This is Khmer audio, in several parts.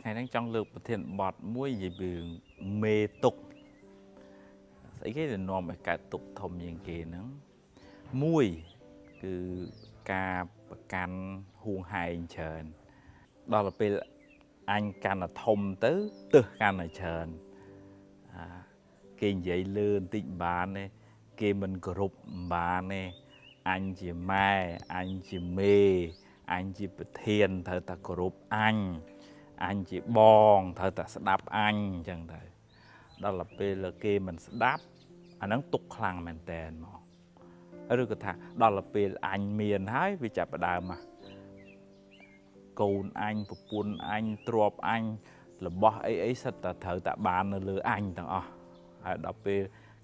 ថ្ងៃហ្នឹងចង់លើកប្រធានបទមួយនិយាយពីមេទុកស្អីគេដែលនាំឲ្យកើតទុកធំជាងគេហ្នឹងមួយគឺការប្រកាន់ហួងហែងច្រើនដល់ពេលអញកាន់តែធំទៅទឹះកាន់តែច្រើនគេនិយាយលឿនបន្តិចបានទេគេមិនគោរពបានទេអញជាម៉ែអញជាមេអញជាប្រធានត្រូវតែគោរពអញជាបងត្រូវតែស្ដាប់អញអញ្ចឹងទៅដល់ពេលគេមិនស្ដាប់អាហ្នឹងទុកខ្លាំងមែនតើមកឬក៏ថាដល់ពេលអញមានហើយវាចាប់ផ្ដើមមកកូនអញប្រពន្ធអញទ្រព្យអញរបស់អីសិតតែត្រូវតែបាននៅលើអញទាំងអស់ហើយដល់ពេល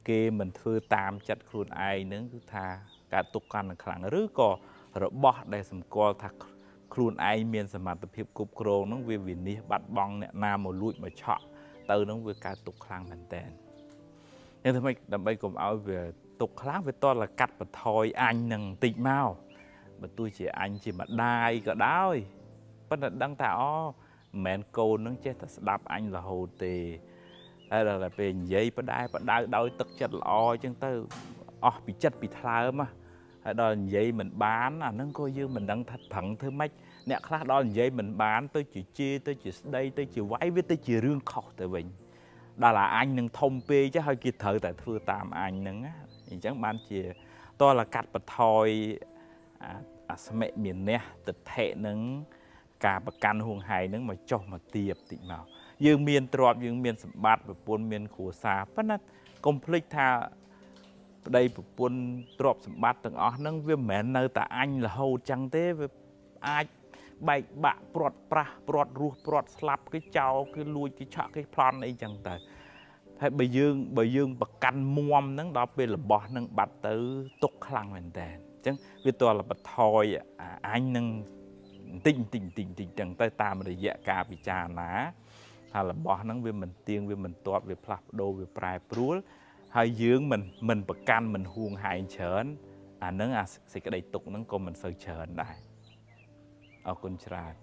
គេមិនធ្វើតាមចិត្តខ្លួនឯងហ្នឹងគឺថាការទុកកាន់តែខ្លាំងឬក៏របស់ដែលសម្គាល់ថាខ្លួនឯងមានសមត្ថភាពគ្រប់គ្រងហ្នឹងវាវិនិច្ឆ័យបាត់បង់អ្នកណាមកលួចមកឆក់ទៅហ្នឹងវាកើតទុកខ្លាំងមែនតើយ៉ាងធ្វើម៉េចដើម្បីកុំឲ្យវាទុកខ្លាំងវាតតែកាត់បន្ថយអញនឹងបន្តិចមកបើទោះជាអញជាម្ដាយក៏ដោយប៉ុន្តែដឹងថាអូមិនមែនកូននឹងចេះតែស្ដាប់អញរហូតទេហើយដល់ពេលនិយាយបដៅដោយទឹកចិត្តល្អអញ្ចឹងទៅអស់ពីចិត្តពីថ្លើមហើយដល់និយាយមិនបានអាហ្នឹងក៏យើងមិនដឹងថាប្រឹងធ្វើម៉េចអ្នកខ្លះដល់និយាយមិនបានទៅជាជេរទៅជាស្ដីទៅជាវាយវាទៅជារឿងខុសទៅវិញដល់អាអញនឹងធំពេកហើយគេត្រូវតែធ្វើតាមអញហ្នឹងអញ្ចឹងបានជាតលកាត់បន្ថយអាស្មិមានះទិដ្ឋិនឹងការប្រកាន់ហួងហែងហ្នឹងមកចុះមកទៀបតិចមកយើងមានទ្រព្យយើងមានសម្បត្តិប្រពន្ធមានគ្រួសារប៉ុន្តែកុំភ្លេចថាប្តីប្រពន្ធទ្រព្យសម្បត្តិទាំងអស់ហ្នឹងវាមិនមែននៅតែអញរហូតចឹងទេវាអាចបែកបាក់ព្រាត់ប្រាស់ព្រាត់រស់ព្រាត់ស្លាប់គេចោលគេលួចគេឆក់គេប្លន់អីចឹងទៅហើយបើយើងប្រកាន់មួមហ្នឹងដល់ពេលរបស់ហ្នឹងបាត់ទៅទុកខ្លាំងមែនតើអញ្ចឹងវាតលបន្ថយអញនឹងបន្តិចចឹងទៅតាមរយៈការពិចារណាថារបស់ហ្នឹងវាមិនទៀងវាមិនទាត់វាផ្លាស់ប្ដូរវាប្រែប្រួលហើយយើងមិនប្រកាន់មិនហួងហែងច្រើនអាហ្នឹងអាសេចក្តីទុកហ្នឹងក៏មិនសូវច្រើនដែរអរគុណច្រើន